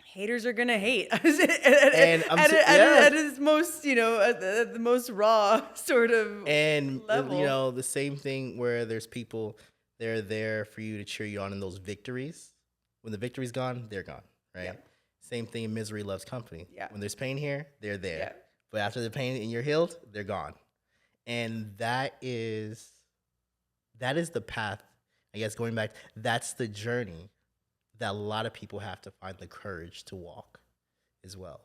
haters are gonna hate at, And yeah. at its most, at the most raw sort of And level. the same thing where there's people, they're there for you to cheer you on in those victories. When the victory's gone, they're gone, right? Yeah. Same thing in misery loves company. Yeah. When there's pain here, they're there. Yeah. But after the pain and you're healed, they're gone. And that is the path. I guess going back, that's the journey that a lot of people have to find the courage to walk as well.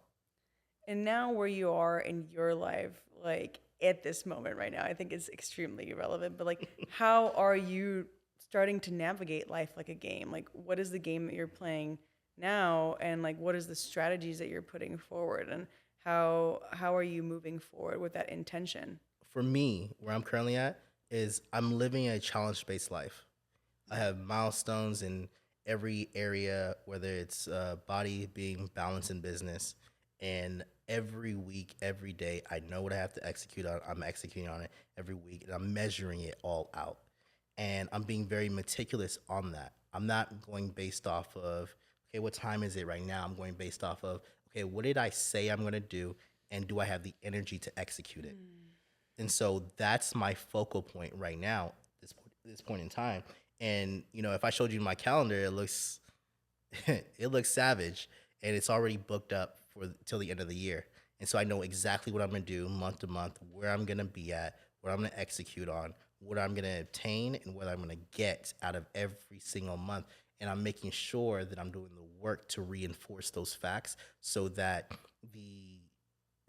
And now where you are in your life, like at this moment right now, I think it's extremely irrelevant. But like, how are you starting to navigate life like a game? Like, what is the game that you're playing now, and like, what is the strategies that you're putting forward, and how are you moving forward with that intention? For me, where I'm currently at is I'm living a challenge-based life. I have milestones in every area, whether it's body being balanced in business. And every week, every day, I know what I have to execute on. I'm executing on it every week, and I'm measuring it all out. And I'm being very meticulous on that. I'm not going based off of, okay, what time is it right now? I'm going based off of, okay, what did I say I'm going to do? And do I have the energy to execute it? And so that's my focal point right now, this point in time. And if I showed you my calendar, it looks it looks savage, and it's already booked up for till the end of the year. And so I know exactly what I'm gonna do month to month, where I'm gonna be at, what I'm gonna execute on, what I'm gonna obtain, and what I'm gonna get out of every single month. And I'm making sure that I'm doing the work to reinforce those facts so that the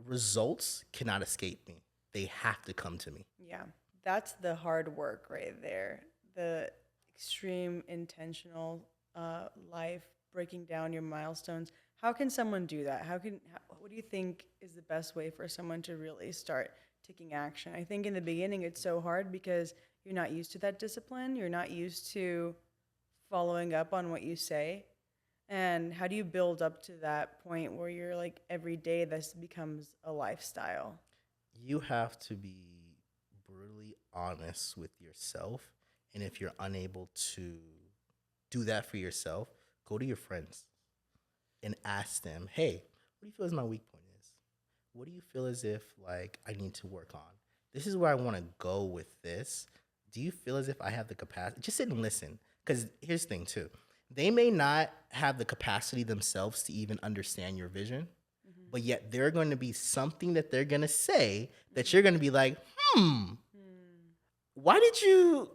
results cannot escape me. They have to come to me. Yeah, that's the hard work right there. The extreme intentional life, breaking down your milestones. How can someone do that? What do you think is the best way for someone to really start taking action? I think in the beginning it's so hard because you're not used to that discipline. You're not used to following up on what you say. And how do you build up to that point where you're like every day this becomes a lifestyle? You have to be brutally honest with yourself. And if you're unable to do that for yourself, go to your friends and ask them, hey, what do you feel as my weak point is? What do you feel as if like I need to work on? This is where I want to go with this. Do you feel as if I have the capacity? Just sit and listen. Because here's the thing too. They may not have the capacity themselves to even understand your vision, but yet there are going to be something that they're going to say that you're going to be like, why did you,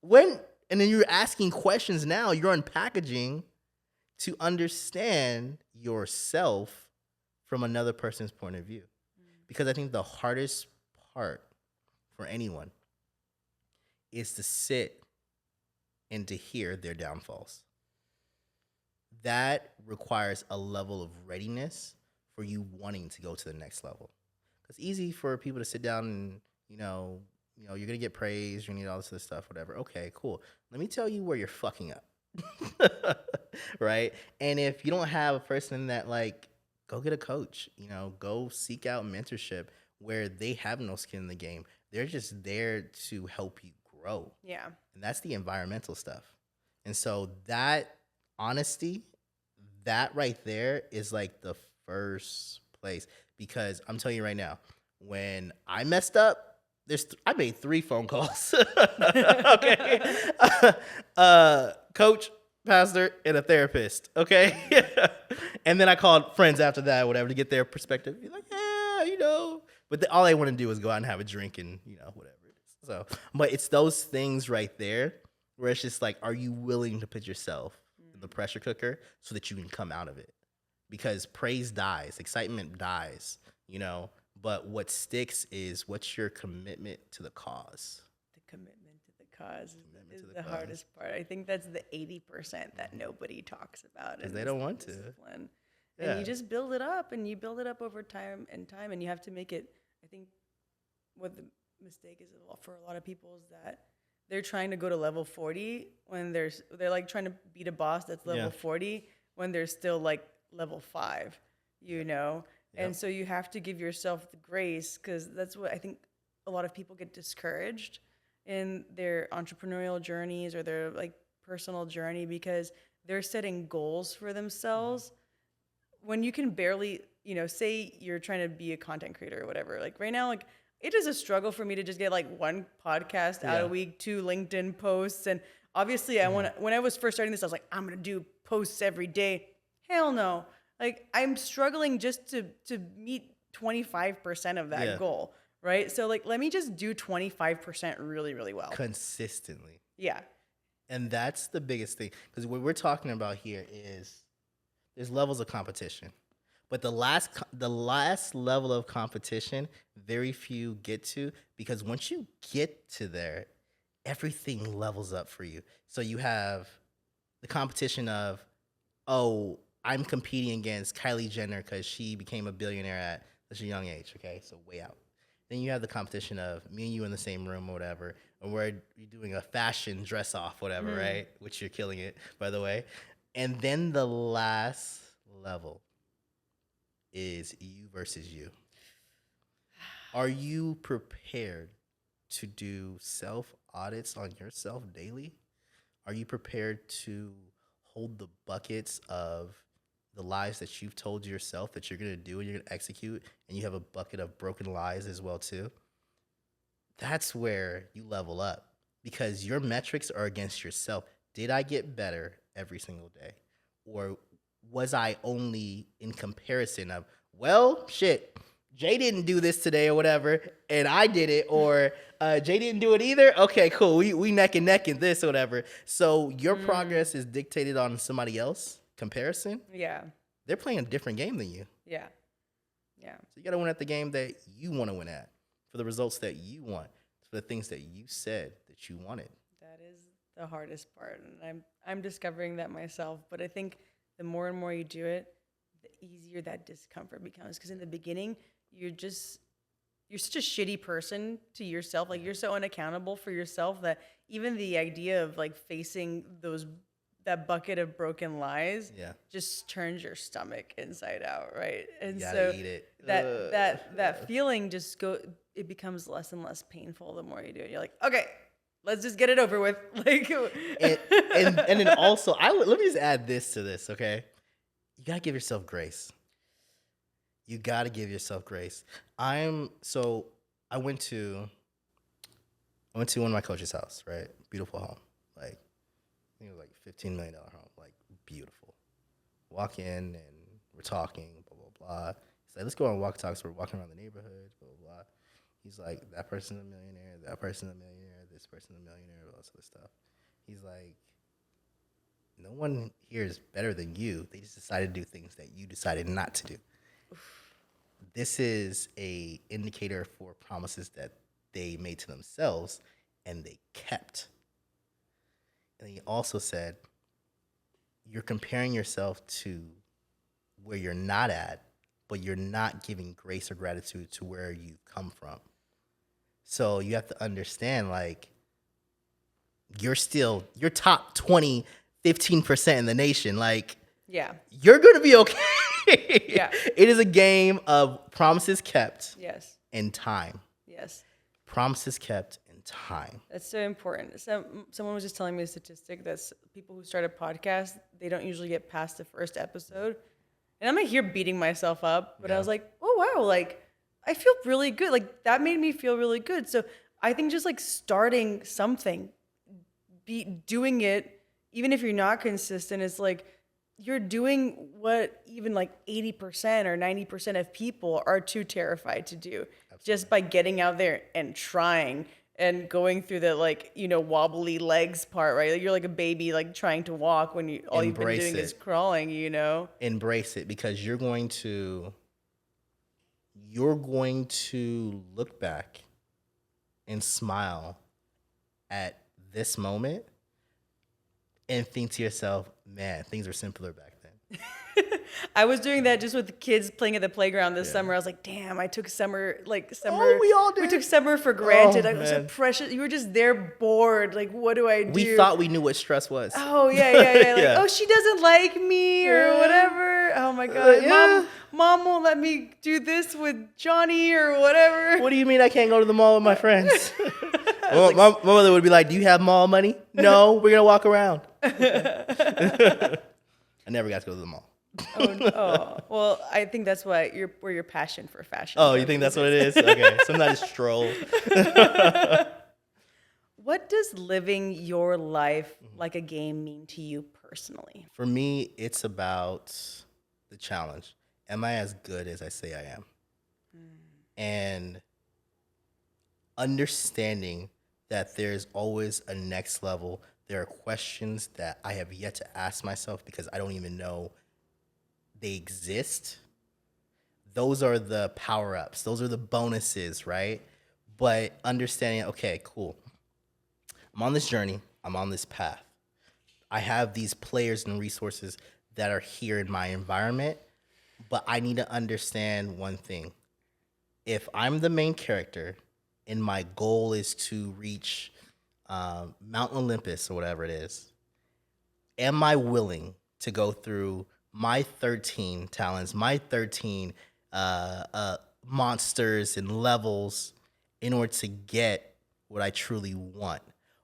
when, and then you're asking questions now, you're unpackaging to understand yourself from another person's point of view. Because I think the hardest part for anyone is to sit and to hear their downfalls. That requires a level of readiness for you wanting to go to the next level. It's easy for people to sit down and, you're gonna get praise, you need all this other stuff, whatever. Okay, cool. Let me tell you where you're fucking up. Right? And if you don't have a person that like, go get a coach, go seek out mentorship where they have no skin in the game. They're just there to help you grow. Yeah. And that's the environmental stuff. And so that honesty, that right there is like the first place. Because I'm telling you right now, when I messed up, I made 3 phone calls. Okay. Coach, pastor, and a therapist. Okay. And then I called friends after that, or whatever, to get their perspective. Be like, yeah, but all they want to do is go out and have a drink and, whatever it is. So, but it's those things right there where it's just like, are you willing to put yourself in the pressure cooker so that you can come out of it? Because praise dies, excitement dies, but what sticks is what's your commitment to the cause. The commitment to the cause is the hardest part. I think that's the 80% that nobody talks about. Because they don't want to. Yeah. And you just build it up, and you build it up over time, and you have to make it. I think what the mistake is for a lot of people is that they're trying to go to level 40 when they're like trying to beat a boss that's level 40 when they're still like level 5, Yep. And so you have to give yourself the grace, because that's what I think a lot of people get discouraged in their entrepreneurial journeys or their like personal journey, because they're setting goals for themselves when you can barely, say you're trying to be a content creator or whatever. Like right now, like it is a struggle for me to just get like 1 podcast out a week, 2 LinkedIn posts. And obviously when I was first starting this, I was like, I'm going to do posts every day. Hell no. Like I'm struggling just to meet 25% of that goal. Right. So like, let me just do 25% really, really well. Consistently. Yeah. And that's the biggest thing. Because what we're talking about here is there's levels of competition. But the last level of competition, very few get to, because once you get to there, everything levels up for you. So you have the competition of, oh, I'm competing against Kylie Jenner because she became a billionaire at such a young age. Okay, so way out. Then you have the competition of me and you in the same room or whatever, and we're doing a fashion dress off, whatever, right? Which you're killing it, by the way. And then the last level is you versus you. Are you prepared to do self-audits on yourself daily? Are you prepared to hold the buckets of the lies that you've told yourself that you're going to do and you're going to execute, and you have a bucket of broken lies as well too? That's where you level up, because your metrics are against yourself. Did I get better every single day? Or was I only in comparison of, well, shit, Jay didn't do this today or whatever, and I did it, or Jay didn't do it either? Okay, cool. We neck and neck in this or whatever. So your progress is dictated on somebody else comparison. Yeah. They're playing a different game than you. Yeah. Yeah. So you got to win at the game that you want to win at, for the results that you want, for the things that you said that you wanted. That is the hardest part, and I'm discovering that myself. But I think the more and more you do it, the easier that discomfort becomes. Because in the beginning, you're such a shitty person to yourself. Like you're so unaccountable for yourself that even the idea of like facing that bucket of broken lies just turns your stomach inside out, right? And you gotta so eat it. that feeling it becomes less and less painful the more you do it. You're like, okay, let's just get it over with. Like, and then also, let me just add this to this, okay? You gotta give yourself grace. You gotta give yourself grace. I went to one of my coach's house, right? Beautiful home, like I think it was like $15 million home, like beautiful. Walk in and we're talking, blah blah blah. He's like, let's go on walk talks. We're walking around the neighborhood, blah blah blah. He's like, that person's a millionaire, that person's a millionaire, this person's a millionaire, all this other stuff. He's like, no one here is better than you. They just decided to do things that you decided not to do. This is a indicator for promises that they made to themselves and they kept. And he also said, you're comparing yourself to where you're not at, but you're not giving grace or gratitude to where you've come from. So you have to understand, like, you're top 20, 15% in the nation. Like, yeah, you're going to be okay. Yeah. It is a game of promises kept. Yes. And time. Yes. Promises kept and time. That's so important. Someone was just telling me a statistic that people who start a podcast, they don't usually get past the first episode. And I'm not here beating myself up, but I was like, oh, wow, like, I feel really good. Like that made me feel really good. So I think just like starting something, be doing it, even if you're not consistent, it's like you're doing what even like 80% or 90% of people are too terrified to do. Just by getting out there and trying and going through the like, wobbly legs part, right? Like you're like a baby like trying to walk when you all you've been Embrace doing is it. crawling. Embrace it, because you're going to look back and smile at this moment and think to yourself, man, things were simpler back then. I was doing that just with the kids playing at the playground this Yeah. summer. I was like, damn, I took summer. Oh, we all We did. took summer for granted. Oh, I was so man. precious. You were just there bored. Like, what do I do? We thought we knew what stress was. Oh yeah. Like, Yeah. oh, she doesn't like me or Yeah. whatever. Oh my god, Yeah. mom won't let me do this with Johnny or whatever. What do you mean I can't go to the mall with my friends? My mother would be like, do you have mall money? No, we're going to walk around. I never got to go to the mall. Oh, well, I think that's where your passion for fashion. Oh, you think that's what it is? Okay, sometimes stroll. What does living your life like a game mean to you personally? For me, it's about the challenge. Am I as good as I say I am? And understanding that there's always a next level. There are questions that I have yet to ask myself because I don't even know they exist. Those are the power-ups. Those are the bonuses, right? But understanding, okay, cool. I'm on this journey. I'm on this path. I have these players and resources that are here in my environment, but I need to understand one thing. If I'm the main character and my goal is to reach Mount Olympus or whatever it is, am I willing to go through my 13 talents, my 13 monsters and levels in order to get what I truly want?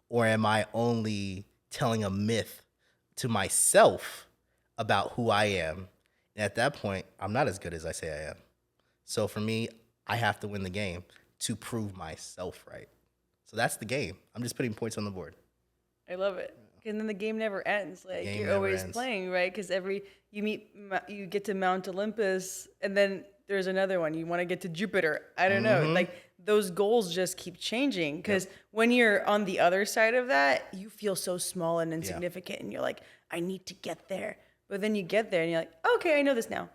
Or am I only telling a myth to myself about who I am? And at that point, I'm not as good as I say I am. So for me, I have to win the game to prove myself right. So that's the game. I'm just putting points on the board. I love it. And then the game never ends. Like Game you're never always ends. playing, right? Because you get to Mount Olympus, and then there's another one. You want to get to Jupiter. I don't know. Like those goals just keep changing. Because when you're on the other side of that, you feel so small and insignificant, and you're like, I need to get there. But then you get there, and you're like, okay, I know this now.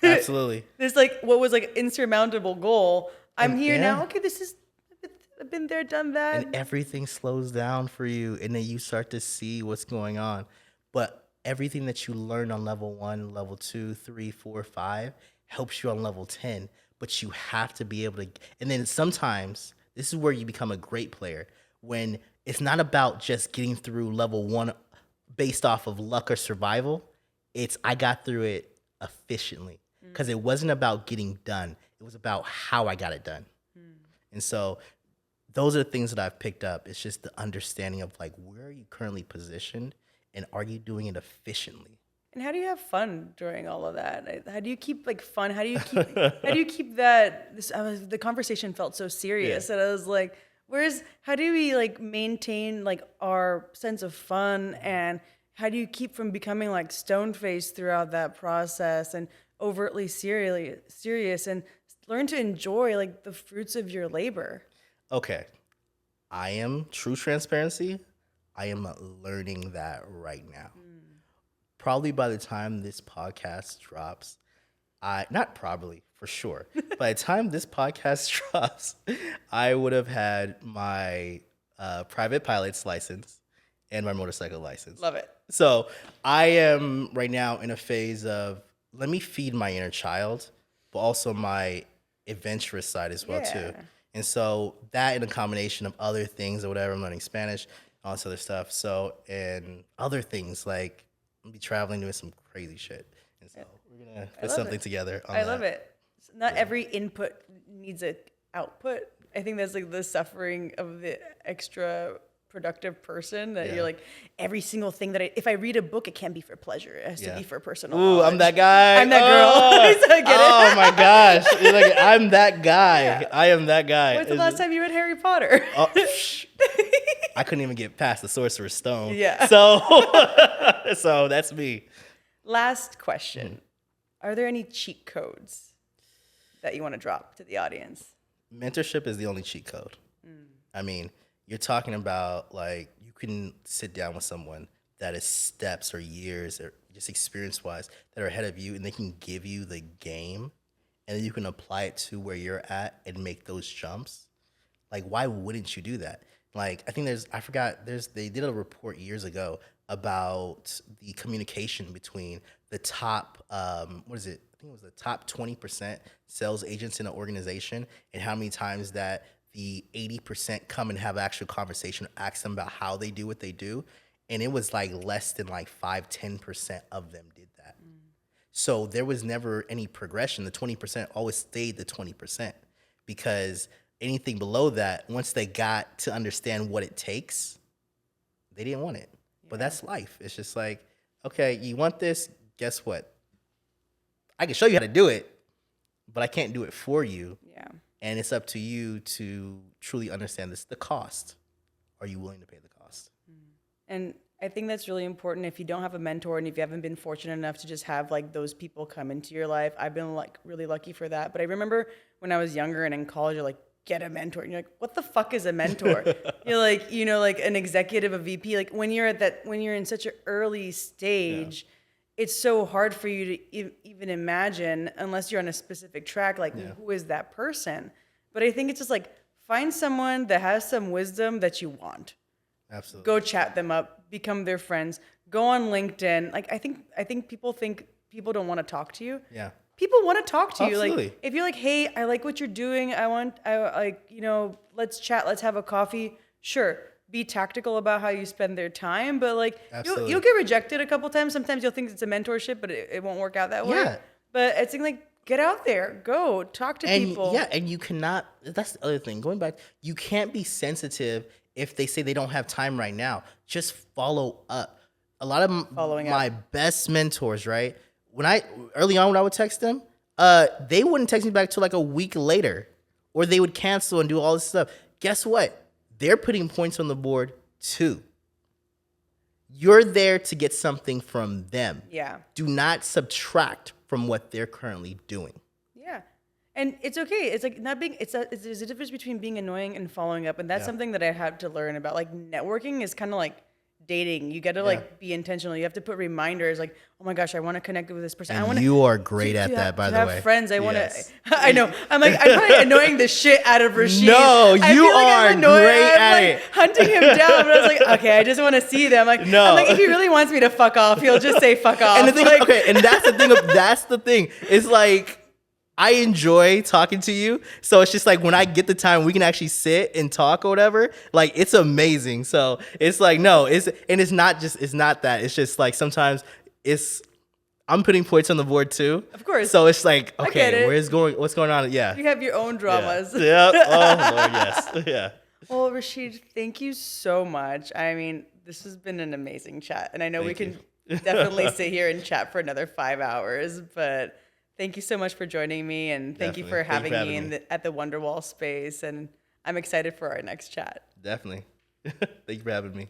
Absolutely. There's like what was like insurmountable goal. I'm And- here yeah. now. Okay, I've been there, done that. And everything slows down for you, and then you start to see what's going on. But everything that you learn on level 1, level 2, 3, 4, 5 helps you on level 10. But you have to be able to. And then sometimes this is where you become a great player, when it's not about just getting through level 1 based off of luck or survival. It's I got through it efficiently, because it wasn't about getting done. It was about how I got it done. And so those are the things that I've picked up. It's just the understanding of like, where are you currently positioned, and are you doing it efficiently? And how do you have fun during all of that? How do you keep like fun? How do you keep that? The conversation felt so serious that I was like, how do we like maintain like our sense of fun, and how do you keep from becoming like stone faced throughout that process and overtly serious and learn to enjoy like the fruits of your labor? Okay. I am true transparency. I am learning that right now. Probably by the time this podcast drops, not probably, for sure. By the time this podcast drops, I would have had my private pilot's license and my motorcycle license. Love it. So I am right now in a phase of, let me feed my inner child, but also my adventurous side as well too. Yeah. And so that, in a combination of other things or whatever, I'm learning Spanish, all this other stuff. So, and other things like I'll be traveling, doing some crazy shit. And so we're going to put something together on I that. love it. Not every input needs an output. I think that's like the suffering of the extra productive person that Yeah. you're like, every single thing that if I read a book, it can't be for pleasure. It has to Yeah. be for personal Ooh, knowledge. I'm that guy. I'm that girl. So I get it. Oh my gosh. You're like, I'm that guy. Yeah. I am that guy. When's the last time you read Harry Potter? Oh, I couldn't even get past the Sorcerer's Stone. Yeah. So that's me. Last question. Are there any cheat codes that you want to drop to the audience? Mentorship is the only cheat code. I mean, you're talking about like you can sit down with someone that is steps or years or just experience wise that are ahead of you, and they can give you the game, and then you can apply it to where you're at and make those jumps. Like, why wouldn't you do that? Like, I think they did a report years ago about the communication between the top, I think it was the top 20% sales agents in an organization, and how many times that the 80% come and have an actual conversation, ask them about how they do what they do. And it was like less than like 5-10% of them did that. So there was never any progression. The 20% always stayed the 20%, because anything below that, once they got to understand what it takes, they didn't want it. But that's life. It's just like, okay, you want this, guess what? I can show you how to do it, but I can't do it for you. Yeah. And it's up to you to truly understand the cost. Are you willing to pay the cost? And I think that's really important. If you don't have a mentor and if you haven't been fortunate enough to just have like those people come into your life, I've been like really lucky for that. But I remember when I was younger and in college, you're like, get a mentor. And you're like, what the fuck is a mentor? You're like, like an executive, a VP. Like when you're in such an early stage, it's so hard for you to even imagine, unless you're on a specific track, like who is that person? But I think it's just like, find someone that has some wisdom that you want. Absolutely. Go chat them up, become their friends. Go on LinkedIn. Like I think people think people don't want to talk to you. Yeah. People want to talk to you. Absolutely. Like if you're like, hey, I like what you're doing. Let's chat. Let's have a coffee. Sure. Be tactical about how you spend their time, but like you'll get rejected a couple times. Sometimes you'll think it's a mentorship, but it won't work out that way. Yeah. But it's like, get out there, go talk to people. Yeah, and you cannot. That's the other thing. Going back, you can't be sensitive if they say they don't have time right now. Just follow up. A lot of my best mentors, right? Early on when I would text them, they wouldn't text me back till like a week later, or they would cancel and do all this stuff. Guess what? They're putting points on the board too. You're there to get something from them. Yeah. Do not subtract from what they're currently doing. Yeah. And it's okay. It's like not being, there's a difference between being annoying and following up. And that's something that I had to learn about. Like networking is kind of like dating. You got to like be intentional. You have to put reminders like, oh my gosh, I want to connect with this person. And you are great at that, by the way. Have friends. I want to, I know. I'm probably annoying the shit out of Rasheed. No, you are great at it. Hunting him down. But I was like, okay, I just want to see them. Like, no. I'm like, if he really wants me to fuck off, he'll just say fuck off. And the thing, and that's the thing. That's the thing. It's like, I enjoy talking to you. So it's just like when I get the time, we can actually sit and talk or whatever. Like it's amazing. So it's like, no, it's not that. It's just like sometimes I'm putting points on the board too. Of course. So it's like, okay, what's going on? Yeah. You have your own dramas. Yeah. Oh Lord, yes. Yeah. Well, Rasheed, thank you so much. I mean, this has been an amazing chat. And I know we can definitely sit here and chat for another 5 hours, but thank you so much for joining me, and thank you for having me at the Wonderwall space. And I'm excited for our next chat. Definitely. Thank you for having me.